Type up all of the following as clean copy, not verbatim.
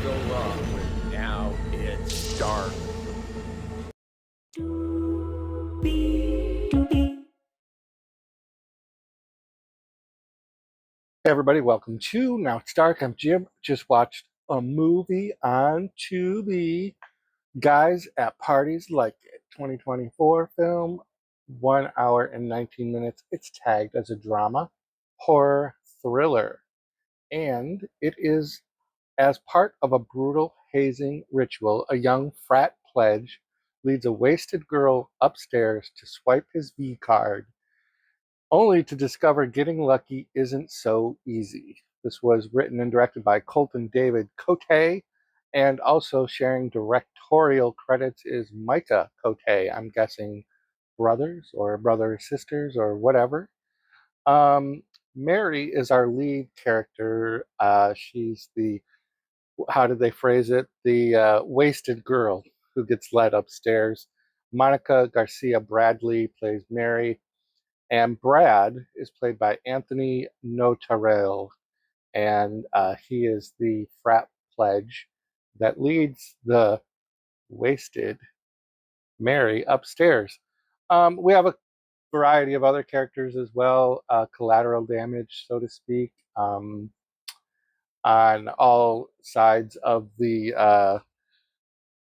go wrong when now it's dark? Hey everybody, welcome to Now It's Dark. I'm Jim. Just watched a movie on Tubi. Guys at Parties Like It, 2024 film, 1 hour and 19 minutes. It's tagged as a drama, horror, thriller, and it is as part of a brutal hazing ritual. A young frat pledge leads a wasted girl upstairs to swipe his V card only to discover getting lucky isn't so easy. This was written and directed by Colton David Cote, and also sharing directorial credits is Micah Cote. I'm guessing brothers or brother sisters or whatever. Um, Mary is our lead character. She's the, how did they phrase it? The wasted girl who gets led upstairs. Monica Garcia Bradley plays Mary. And Brad is played by Anthony Notarile, and he is the frat pledge that leads the wasted Mary upstairs. We have a variety of other characters as well, collateral damage, so to speak, on all sides of the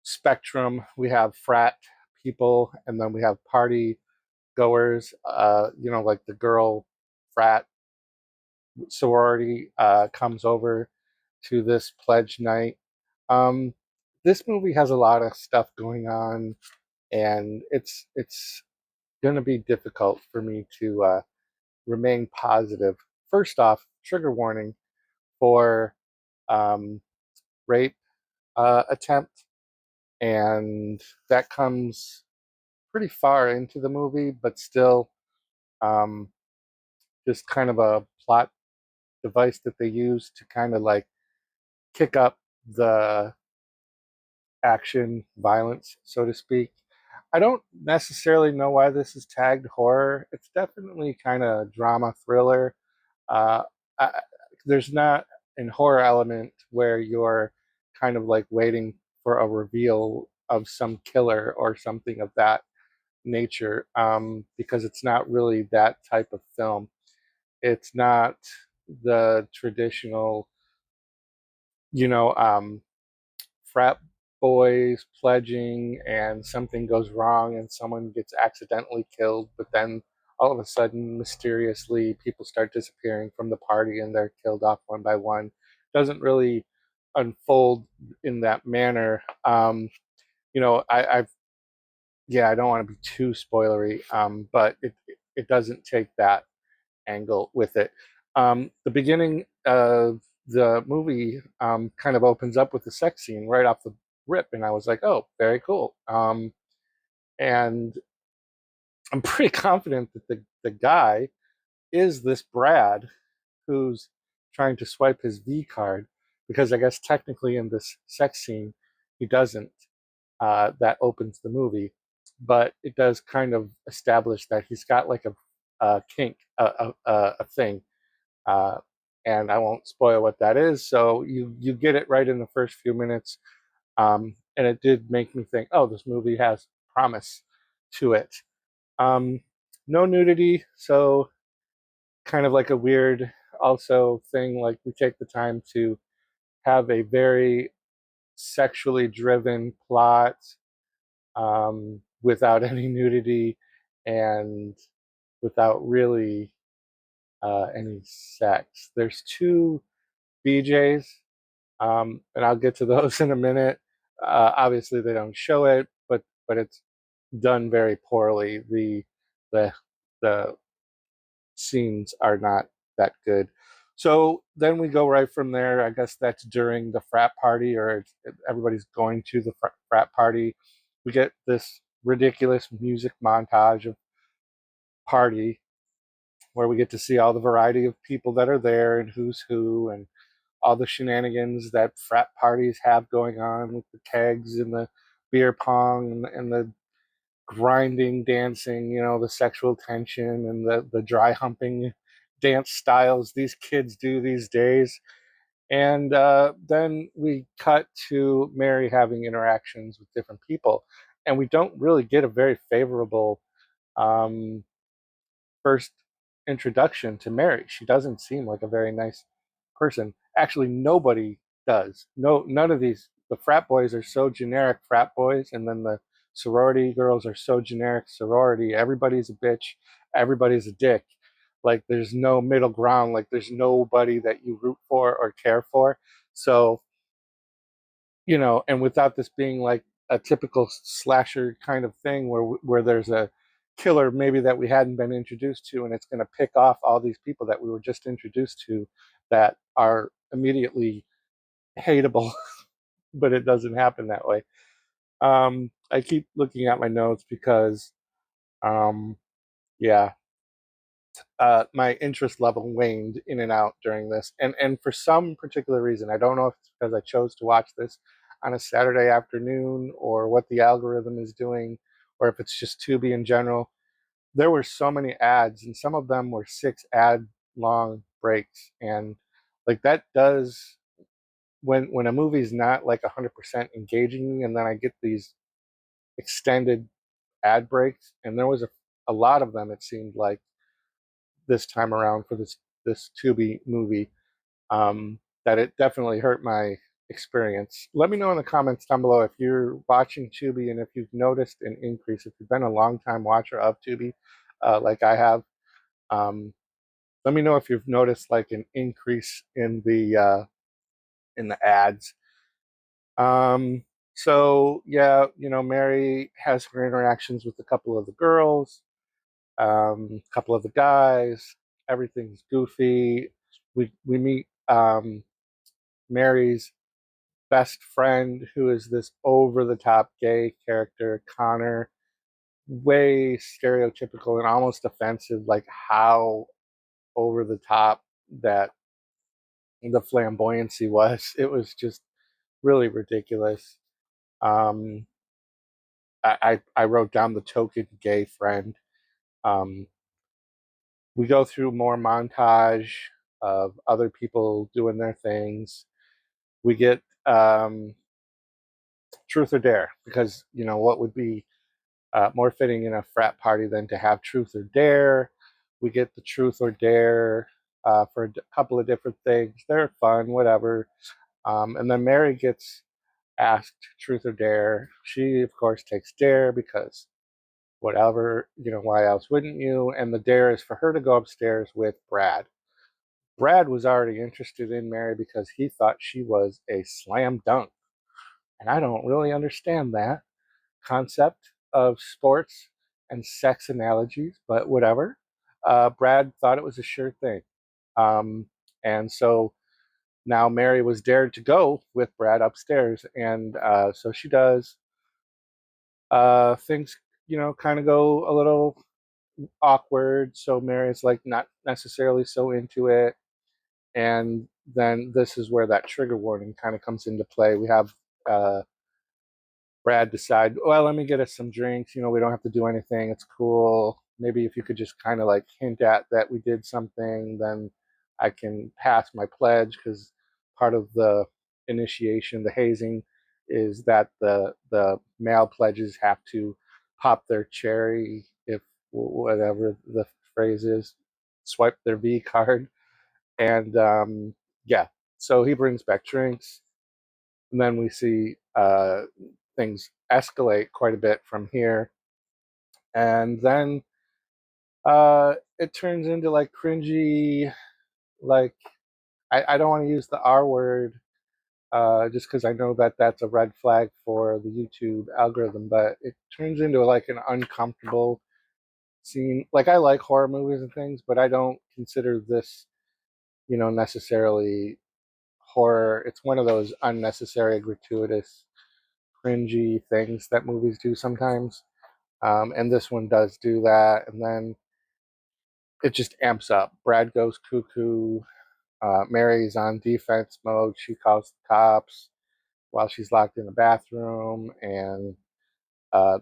spectrum. We have frat people, and then we have party goers, like the girl frat sorority comes over to this pledge night. Um, this movie has a lot of stuff going on, and it's going to be difficult for me to remain positive. First off, trigger warning for um, rape attempt, and that comes pretty far into the movie, but still um, just kind of a plot device that they use to kind of like kick up the action violence, so to speak. I don't necessarily know why this is tagged horror. It's definitely kind of drama thriller. Uh, I, there's not an horror element where you're kind of like waiting for a reveal of some killer or something of that nature, because it's not really that type of film. It's not the traditional, you know, frat boys pledging and something goes wrong and someone gets accidentally killed, but then all of a sudden, mysteriously, people start disappearing from the party and they're killed off one by one. Doesn't really unfold in that manner. I've yeah, I don't want to be too spoilery, but it doesn't take that angle with it. The beginning of the movie kind of opens up with a sex scene right off the rip, and I was like, "Oh, very cool." And I'm pretty confident that the guy is this Brad who's trying to swipe his V card, because I guess technically in this sex scene he doesn't. That opens the movie, but it does kind of establish that he's got like a kink, a thing, uh, and I won't spoil what that is. So you get it right in the first few minutes, and it did make me think, oh, this movie has promise to it. Um, no nudity, so kind of like a weird also thing. Like we take the time to have a very sexually driven plot, without any nudity and without really any sex. There's two BJs, and I'll get to those in a minute. Obviously, they don't show it, but it's done very poorly. The the scenes are not that good. So then we go right from there. I guess that's during the frat party, or everybody's going to the frat party. We get this ridiculous music montage of party where we get to see all the variety of people that are there and who's who and all the shenanigans that frat parties have going on with the kegs and the beer pong and the grinding dancing, the sexual tension and the dry humping dance styles these kids do these days. And then we cut to Mary having interactions with different people, and we don't really get a very favorable um, first introduction to Mary. She doesn't seem like a very nice person. Actually, nobody does. No, none of these. The frat boys are so generic frat boys, and then the sorority girls are so generic sorority. Everybody's a bitch. Everybody's a dick. Like there's no middle ground. Like there's nobody that you root for or care for. So, and without this being like a typical slasher kind of thing where there's a killer maybe that we hadn't been introduced to, and it's going to pick off all these people that we were just introduced to that are immediately hateable. But it doesn't happen that way. I keep looking at my notes because um, yeah, my interest level waned in and out during this, and for some particular reason, I don't know if it's because I chose to watch this on a Saturday afternoon or what the algorithm is doing, or if it's just Tubi in general. There were so many ads, and some of them were 6 ad long breaks, and like that does when a movie's not like 100% engaging me, and then I get these extended ad breaks, and there was a lot of them. It seemed like this time around for this Tubi movie, that it definitely hurt my experience. Let me know in the comments down below if you're watching Tubi and if you've noticed an increase. If you've been a long time watcher of Tubi, like I have, um, let me know if you've noticed like an increase in the ads. So yeah, Mary has her interactions with a couple of the girls, a couple of the guys. Everything's goofy. We meet Mary's best friend, who is this over the top gay character, Connor. Way stereotypical and almost offensive, like how over the top that the flamboyancy was. It was just really ridiculous. Um, I wrote down the token gay friend. Um, we go through more montage of other people doing their things. We get truth or dare, because what would be more fitting in a frat party than to have truth or dare. We get the truth or dare for a couple of different things. They're fun, whatever. And then Mary gets asked truth or dare. She, of course, takes dare because whatever, why else wouldn't you? And the dare is for her to go upstairs with Brad. Brad was already interested in Mary because he thought she was a slam dunk. And I don't really understand that concept of sports and sex analogies, but whatever. Brad thought it was a sure thing. Um, and so now Mary was dared to go with Brad upstairs. And so she does. Things, kind of go a little awkward. So Mary's like not necessarily so into it. And then this is where that trigger warning kind of comes into play. We have uh, Brad decide, well, let me get us some drinks. We don't have to do anything. It's cool. Maybe if you could just kind of like hint at that we did something, then I can pass my pledge, because part of the initiation, the hazing, is that the male pledges have to pop their cherry, if whatever the phrase is, swipe their V card. And yeah, so he brings back drinks, and then we see things escalate quite a bit from here. And then it turns into like cringy, like I don't want to use the R word just because I know that that's a red flag for the YouTube algorithm, but it turns into like an uncomfortable scene. Like I like horror movies and things, but I don't consider this, necessarily horror. It's one of those unnecessary, gratuitous, cringy things that movies do sometimes. And this one does do that. And then it just amps up. Brad goes cuckoo. Mary's on defense mode. She calls the cops while she's locked in the bathroom. And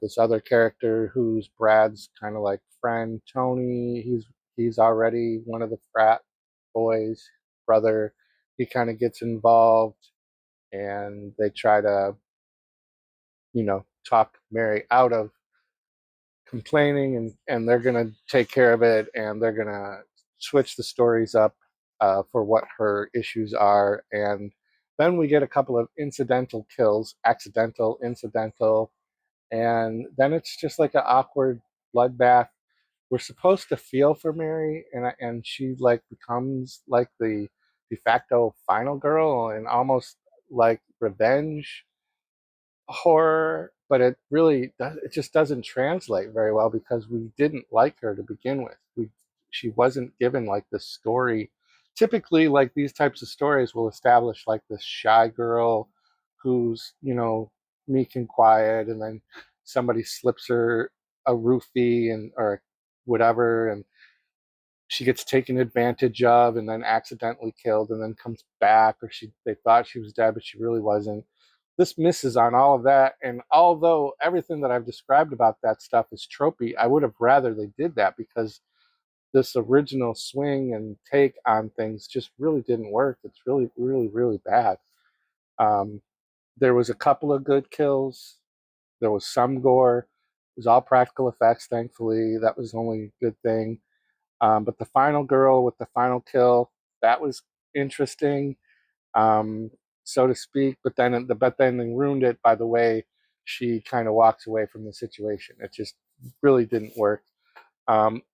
this other character, who's Brad's kind of like friend, Tony, he's already one of the frat boys, brother. he kind of gets involved, and they try to, talk Mary out of complaining, and they're going to take care of it, and they're going to switch the stories up for what her issues are. And then we get a couple of incidental kills, accidental, incidental, and then it's just like an awkward bloodbath. We're supposed to feel for Mary, and she like becomes like the de facto final girl, and almost like revenge horror, but it just doesn't translate very well because we didn't like her to begin with. She wasn't given like the story. Typically, like these types of stories will establish like this shy girl who's, meek and quiet, and then somebody slips her a roofie and or whatever, and she gets taken advantage of and then accidentally killed and then comes back, or they thought she was dead but she really wasn't. This misses on all of that, and although everything that I've described about that stuff is tropey, I would have rather they did that, because this original swing and take on things just really didn't work. It's really, really, really bad. um, there was a couple of good kills. There was some gore. It was all practical effects, thankfully. That was the only good thing. But the final girl with the final kill, that was interesting, um, so to speak. But then they ruined it by the way she kind of walks away from the situation. It just really didn't work.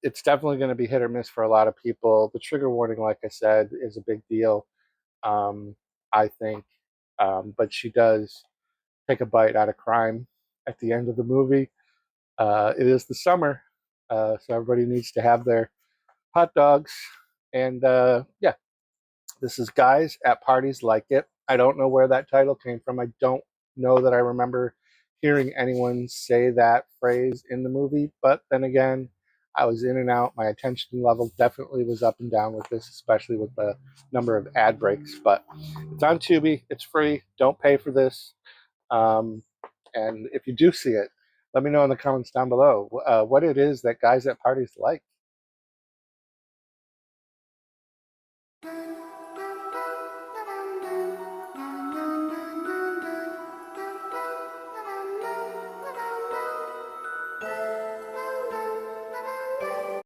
It's definitely going to be hit or miss for a lot of people. The trigger warning, like I said, is a big deal, um, I think. But she does take a bite out of crime at the end of the movie. It is the summer, so everybody needs to have their hot dogs. And yeah, this is Guys at Parties Like It. I don't know where that title came from. I don't know that I remember hearing anyone say that phrase in the movie. But then again, I was in and out. My attention level definitely was up and down with this, especially with the number of ad breaks. But it's on Tubi. It's free. Don't pay for this. Um, and if you do see it, let me know in the comments down below what it is that Guys at Parties like.